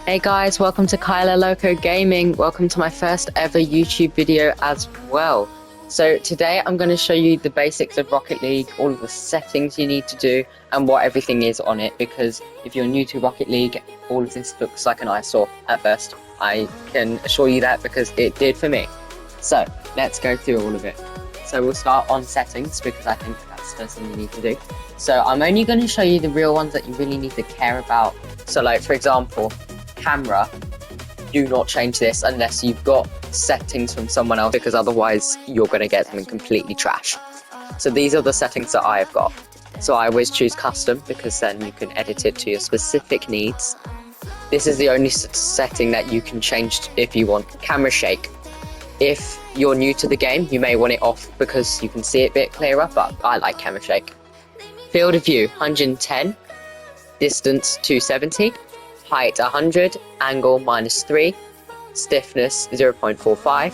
Hey guys, welcome to Kyla Loco Gaming. Welcome to my first ever YouTube video as well. So today I'm going to show you the basics of Rocket League, all of the settings you need to do, and what everything is on it, because if you're new to Rocket League, all of this looks like an eyesore at first. I can assure you that because it did for me. So let's go through all of it. So we'll start on settings because I think that's the first thing you need to do. So I'm only going to show you the real ones that you really need to care about. So like, for example, camera, do not change this unless you've got settings from someone else, because otherwise you're going to get something completely trash. So these are the settings that I've got. So I always choose custom because then you can edit it to your specific needs. This is the only setting that you can change if you want. Camera shake. If you're new to the game, you may want it off because you can see it a bit clearer, but I like camera shake. Field of view 110, distance 270, height 100, angle -3, stiffness 0.45,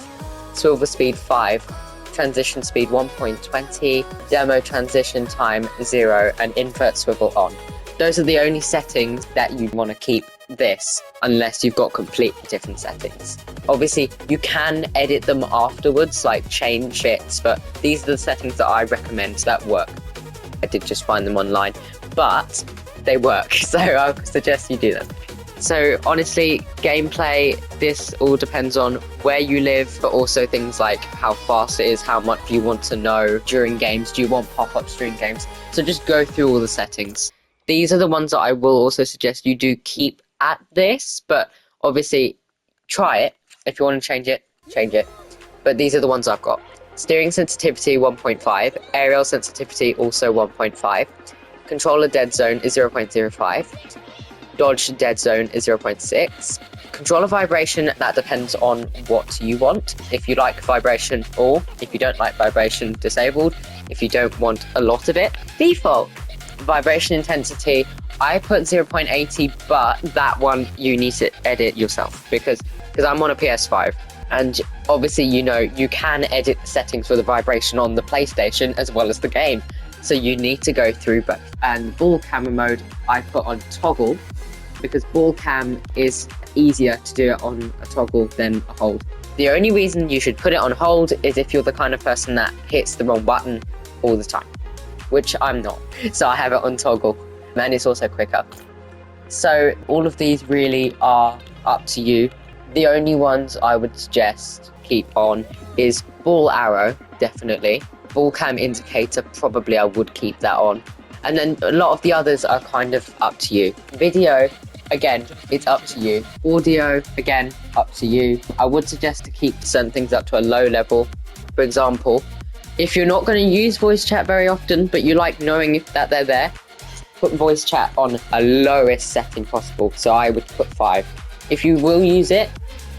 swivel speed 5, transition speed 1.20, demo transition time 0, and invert swivel on. Those are the only settings that you want to keep this, unless you've got completely different settings. Obviously, you can edit them afterwards, like change bits, but these are the settings that I recommend that work. I did just find them online, but they work, so I suggest you do them. So honestly, gameplay, this all depends on where you live, but also things like how fast it is, how much you want to know during games, do you want pop-ups during games? So just go through all the settings. These are the ones that I will also suggest you do keep at this, but obviously try it. If you want to change it. But these are the ones I've got. Steering sensitivity 1.5, aerial sensitivity also 1.5, controller dead zone is 0.05, dodge dead zone is 0.6, controller vibration, that depends on what you want. If you like vibration, all. If you don't like vibration, disabled. If you don't want a lot of it, default. Vibration intensity, I put 0.80, but that one you need to edit yourself because I'm on a PS5. And obviously, you know, you can edit the settings for the vibration on the PlayStation as well as the game. So you need to go through both. And ball camera mode, I put on toggle because ball cam is easier to do it on a toggle than a hold. The only reason you should put it on hold is if you're the kind of person that hits the wrong button all the time, which I'm not. So I have it on toggle, and it's also quicker. So all of these really are up to you. The only ones I would suggest keep on is ball arrow, definitely. Ball cam indicator, probably I would keep that on. And then a lot of the others are kind of up to you. Video, again, it's up to you. Audio, again, up to you. I would suggest to keep certain things up to a low level. For example, if you're not going to use voice chat very often, but you like knowing that they're there, put voice chat on a lowest setting possible. So I would put 5. If you will use it,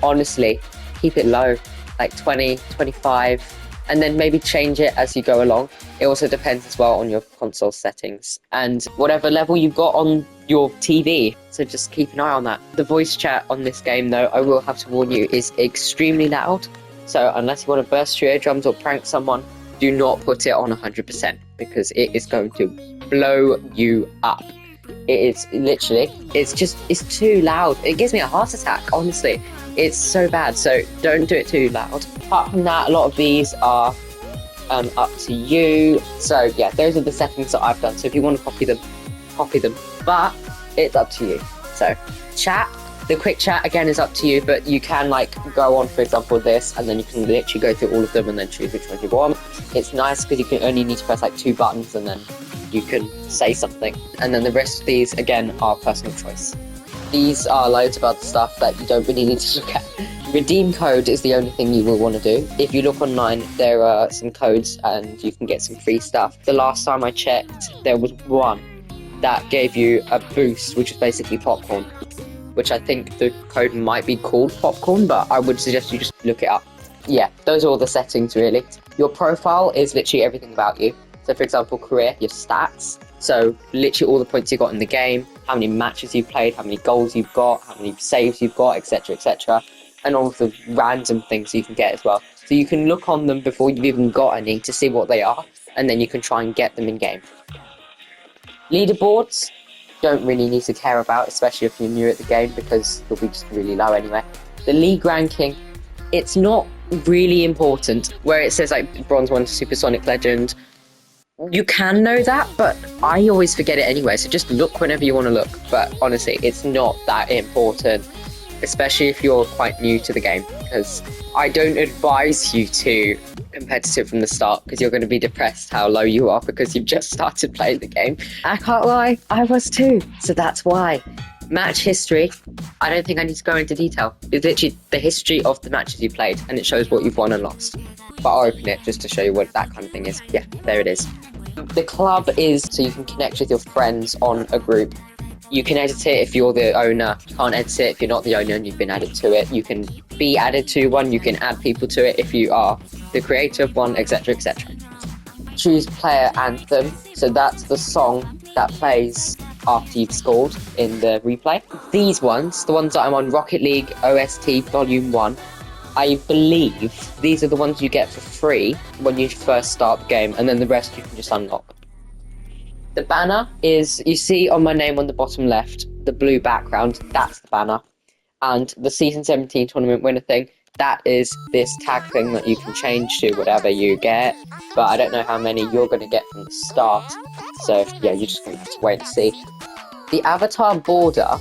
honestly, keep it low, like 20, 25, and then maybe change it as you go along. It also depends as well on your console settings and whatever level you've got on your TV. So just keep an eye on that. The voice chat on this game, though, I will have to warn you, is extremely loud. So unless you want to burst your eardrums or prank someone, do not put it on 100% because it is going to blow you up. It is literally, it's too loud. It gives me a heart attack, honestly. It's so bad, so don't do it too loud. Apart from that, a lot of these are up to you. So yeah, those are the settings that I've done. So if you want to copy them, but it's up to you. So chat, the quick chat again is up to you, but you can like go on, for example, this, and then you can literally go through all of them and then choose which one you want. It's nice because you can only need to press like 2 buttons and then you can say something. And then the rest of these, again, are personal choice. These are loads of other stuff that you don't really need to look at. Redeem code is the only thing you will want to do. If you look online, there are some codes and you can get some free stuff. The last time I checked, there was one that gave you a boost, which is basically popcorn, which I think the code might be called popcorn, but I would suggest you just look it up. Yeah, those are all the settings, really. Your profile is literally everything about you. So for example, career, your stats. So literally all the points you got in the game, how many matches you've played, how many goals you've got, how many saves you've got, etc., etc. And all of the random things you can get as well. So you can look on them before you've even got any to see what they are, and then you can try and get them in game. Leaderboards, don't really need to care about, especially if you're new at the game, because you'll be just really low anyway. The league ranking, it's not really important. Where it says like Bronze 1 Supersonic Legend, you can know that, but I always forget it anyway, so just look whenever you want to look. But honestly, it's not that important, especially if you're quite new to the game, because I don't advise you to competitive from the start, because you're going to be depressed how low you are because you've just started playing the game. I can't lie, I was too, so that's why. Match history, I don't think I need to go into detail. It's literally the history of the matches you played, and it shows what you've won and lost. But I'll open it just to show you what that kind of thing is. Yeah, there it is. The club is so you can connect with your friends on a group. You can edit it if you're the owner. You can't edit it if you're not the owner and you've been added to it. You can be added to one. You can add people to it if you are the creator of one, etc, etc. Choose player anthem. So that's the song that plays after you've scored in the replay. These ones, the ones that I'm on, Rocket League OST Volume 1, I believe these are the ones you get for free when you first start the game, and then the rest you can just unlock. The banner is, you see on my name on the bottom left, the blue background, that's the banner. And the Season 17 tournament winner thing, that is this tag thing that you can change to whatever you get. But I don't know how many you're going to get from the start. So yeah, you're just going to have to wait and see. The avatar border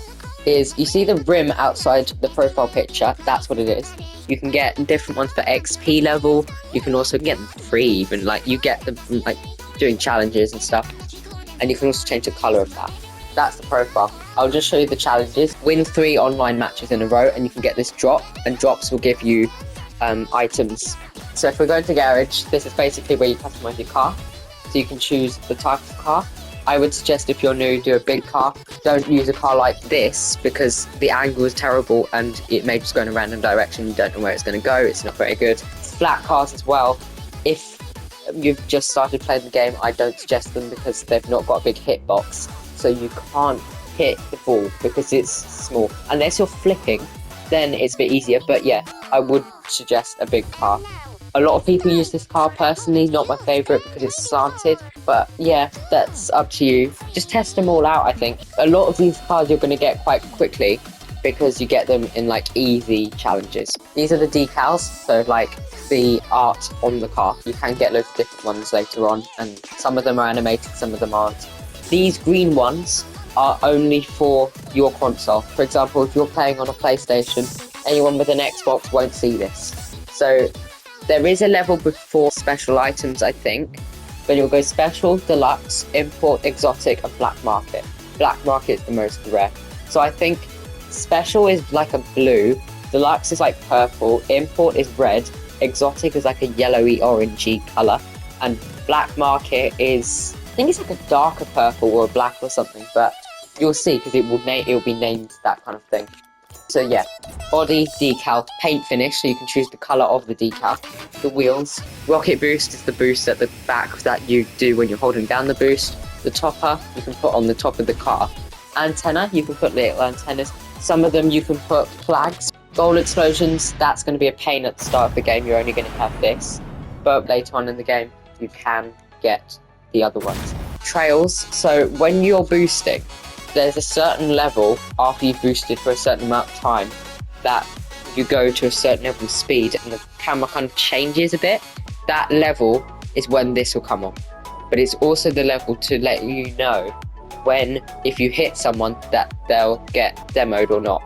is, you see the rim outside the profile picture, that's what it is. You can get different ones for XP level. You can also get them free even, like you get them from like doing challenges and stuff. And you can also change the colour of that. That's the profile. I'll just show you the challenges. Win 3 online matches in a row and you can get this drop, and drops will give you items. So if we're going to garage, this is basically where you customise your car. So you can choose the type of car. I would suggest if you're new, do a big car. Don't use a car like this because the angle is terrible and it may just go in a random direction. You don't know where it's going to go. It's not very good. Flat cars as well. If you've just started playing the game, I don't suggest them because they've not got a big hitbox. So you can't hit the ball because it's small. Unless you're flipping, then it's a bit easier. But yeah, I would suggest a big car. A lot of people use this car, personally, not my favourite because it's slanted, but yeah, that's up to you. Just test them all out, I think. A lot of these cars you're going to get quite quickly because you get them in like easy challenges. These are the decals, so like the art on the car. You can get loads of different ones later on, and some of them are animated, some of them aren't. These green ones are only for your console. For example, if you're playing on a PlayStation, anyone with an Xbox won't see this. So there is a level before special items, I think, but you'll go special, deluxe, import, exotic, and black market. Black market is the most rare. So I think special is like a blue, deluxe is like purple, import is red, exotic is like a yellowy orangey colour, and black market is, I think it's like a darker purple or a black or something, but you'll see because it will be named that kind of thing. So yeah, body, decal, paint finish, so you can choose the colour of the decal. The wheels, rocket boost is the boost at the back that you do when you're holding down the boost. The topper, you can put on the top of the car. Antenna, you can put little antennas. Some of them you can put flags. Goal explosions, that's going to be a pain at the start of the game, you're only going to have this. But later on in the game, you can get the other ones. Trails, so when you're boosting, there's a certain level after you've boosted for a certain amount of time that you go to a certain level of speed and the camera kind of changes a bit. That level is when this will come on. But it's also the level to let you know when, if you hit someone, that they'll get demoed or not.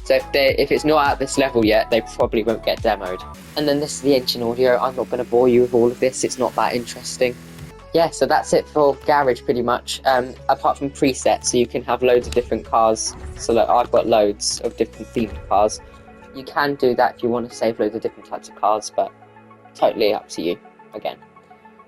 So if it's not at this level yet, they probably won't get demoed. And then this is the engine audio. I'm not going to bore you with all of this. It's not that interesting. Yeah, so that's it for Garage pretty much, apart from presets, so you can have loads of different cars. So like, I've got loads of different themed cars. You can do that if you want to save loads of different types of cars, but totally up to you, again.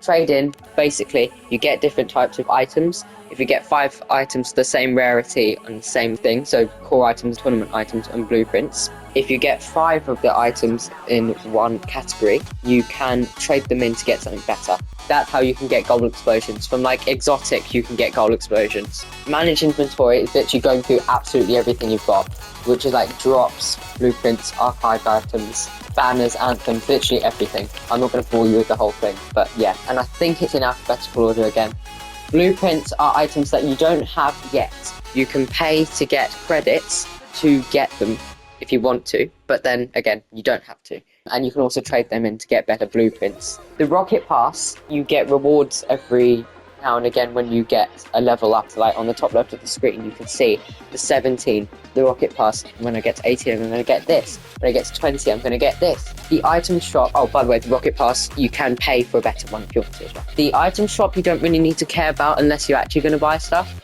Trade-in, basically, you get different types of items. If you get 5 items the same rarity and the same thing, so core items, tournament items, and blueprints. If you get 5 of the items in one category, you can trade them in to get something better. That's how you can get gold explosions. From like exotic, you can get gold explosions. Manage inventory is literally going through absolutely everything you've got, which is like drops, blueprints, archived items, banners, anthems, literally everything. I'm not going to bore you with the whole thing, but yeah. And I think it's in alphabetical order again. Blueprints are items that you don't have yet. You can pay to get credits to get them if you want to, but then again, you don't have to. And you can also trade them in to get better blueprints. The Rocket Pass, you get rewards every now and again when you get a level up. So like on the top left of the screen, you can see the 17, the Rocket Pass. When I get to 18, I'm going to get this. When I get to 20, I'm going to get this. The item shop, oh, by the way, the Rocket Pass, you can pay for a better one if you want to as well. The item shop, you don't really need to care about unless you're actually going to buy stuff.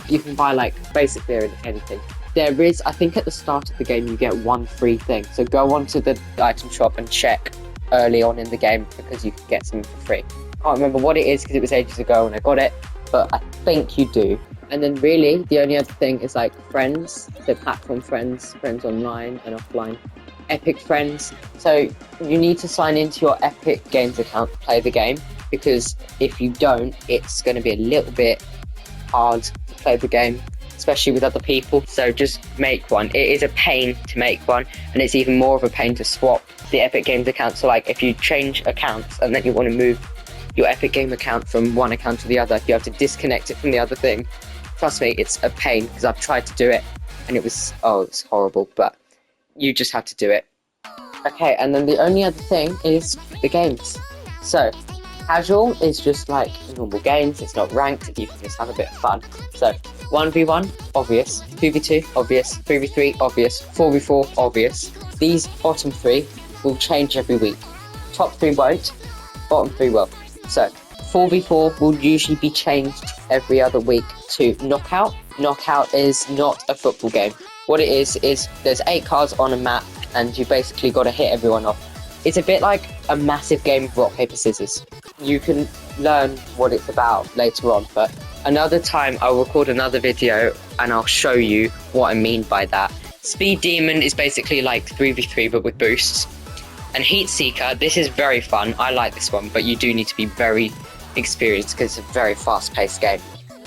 You can buy like basically anything. There is, I think at the start of the game, you get one free thing. So go onto the item shop and check early on in the game because you can get some for free. Can't remember what it is because it was ages ago when I got it, but I think you do. And then really, the only other thing is like friends, so platform friends, friends online and offline. Epic friends. So you need to sign into your Epic Games account to play the game, because if you don't, it's going to be a little bit hard to play the game, especially with other people. So just make one. It is a pain to make one, and it's even more of a pain to swap the Epic Games account. So like if you change accounts and then you want to move your Epic Game account from one account to the other, you have to disconnect it from the other thing. Trust me, it's a pain because I've tried to do it and it's horrible, but you just have to do it. Okay, and then the only other thing is the games. So casual is just like normal games, it's not ranked, you can just have a bit of fun. So 1v1, obvious. 2v2, obvious. 3v3, obvious. 4v4, obvious. These bottom three will change every week. Top three won't, bottom three will. So 4v4 will usually be changed every other week to Knockout. Knockout is not a football game. What it is there's 8 cards on a map and you basically got to hit everyone off. It's a bit like a massive game of rock, paper, scissors. You can learn what it's about later on, but another time I'll record another video and I'll show you what I mean by that. Speed Demon is basically like 3v3 but with boosts. And Heat Seeker, this is very fun. I like this one, but you do need to be very experienced because it's a very fast-paced game.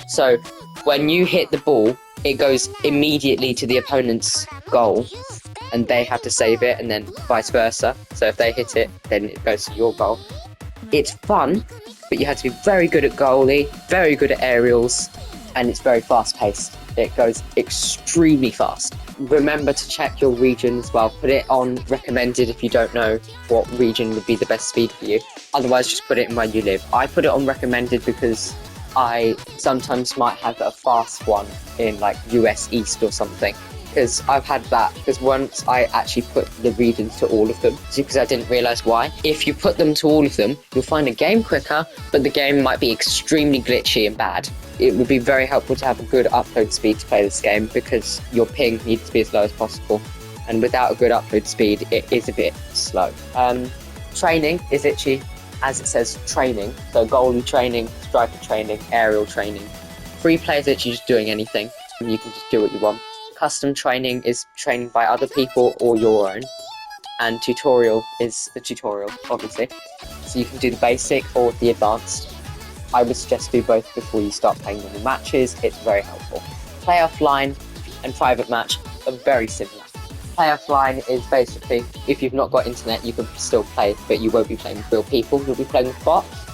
So when you hit the ball, it goes immediately to the opponent's goal and they have to save it, and then vice versa. So if they hit it, then it goes to your goal. It's fun, but you have to be very good at goalie, very good at aerials, and it's very fast-paced. It goes extremely fast. Remember to check your region as well. Put it on recommended if you don't know what region would be the best speed for you. Otherwise, just put it in where you live. I put it on recommended because I sometimes might have a fast one in like US East or something. Because I've had that, because once I actually put the regions to all of them, because I didn't realise why. If you put them to all of them, you'll find a game quicker, but the game might be extremely glitchy and bad. It would be very helpful to have a good upload speed to play this game, because your ping needs to be as low as possible. And without a good upload speed, it is a bit slow. Training is actually, as it says, training. So goalie training, striker training, aerial training. Free play is actually just doing anything. You can just do what you want. Custom training is training by other people or your own, and tutorial is the tutorial, obviously. So you can do the basic or the advanced. I would suggest do both before you start playing normal matches. It's very helpful. Play offline and private match are very similar. Play offline is basically, if you've not got internet, you can still play, but you won't be playing with real people, you'll be playing with bots.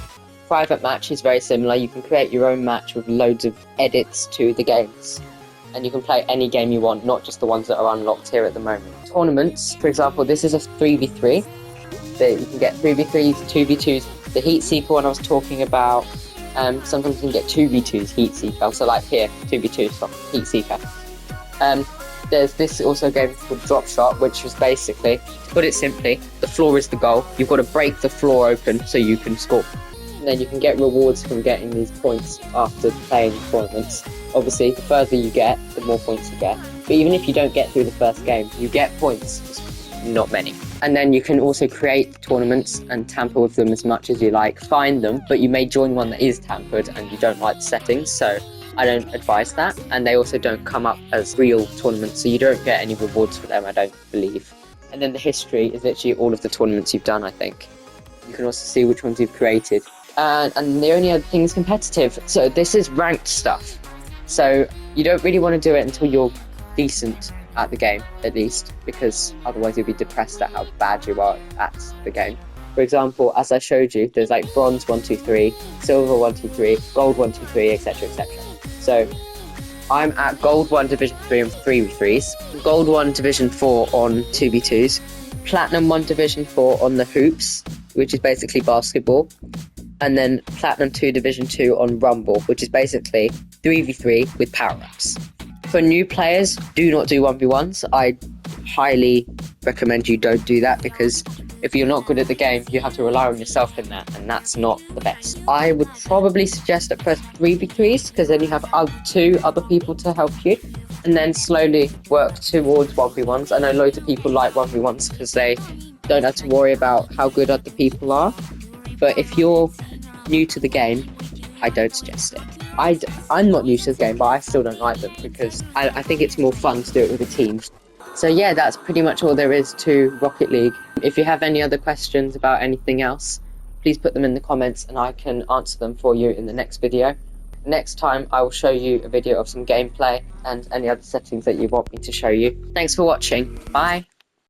Private match is very similar. You can create your own match with loads of edits to the games. And you can play any game you want, not just the ones that are unlocked here at the moment. Tournaments, for example, this is a 3v3. You can get 3v3s, 2v2s. The Heat Seeker one I was talking about, sometimes you can get 2v2s Heat Seeker. So like here, 2v2s from Heat Seeker. There's this also game called Drop Shot, which is basically, to put it simply, the floor is the goal. You've got to break the floor open so you can score. And then you can get rewards from getting these points after playing tournaments. Obviously, the further you get, the more points you get. But even if you don't get through the first game, you get points, just not many. And then you can also create tournaments and tamper with them as much as you like. Find them, but you may join one that is tampered and you don't like the settings, so I don't advise that. And they also don't come up as real tournaments, so you don't get any rewards for them, I don't believe. And then the history is literally all of the tournaments you've done, I think. You can also see which ones you've created. And the only other thing is competitive. So this is ranked stuff. So you don't really want to do it until you're decent at the game, at least, because otherwise you'll be depressed at how bad you are at the game. For example, as I showed you, there's like bronze 1, 2, 3, silver 1, 2, 3, gold 1, 2, 3, etc, etc. So I'm at gold 1 division 3 on 3v3s, gold 1 division 4 on 2v2s, platinum 1 division 4 on the hoops, which is basically basketball, and then platinum 2 division 2 on rumble, which is basically 3v3 with power-ups. For new players, do not do 1v1s. I highly recommend you don't do that, because if you're not good at the game, you have to rely on yourself in that, and that's not the best. I would probably suggest at first 3v3s, because then you have 2 other people to help you, and then slowly work towards 1v1s. I know loads of people like 1v1s because they don't have to worry about how good other people are, but if you're new to the game, I don't suggest it. I'm not new to the game, but I still don't like them, because I think it's more fun to do it with a team. So yeah, that's pretty much all there is to Rocket League. If you have any other questions about anything else, please put them in the comments and I can answer them for you in the next video. Next time I will show you a video of some gameplay and any other settings that you want me to show you. Thanks for watching. Bye.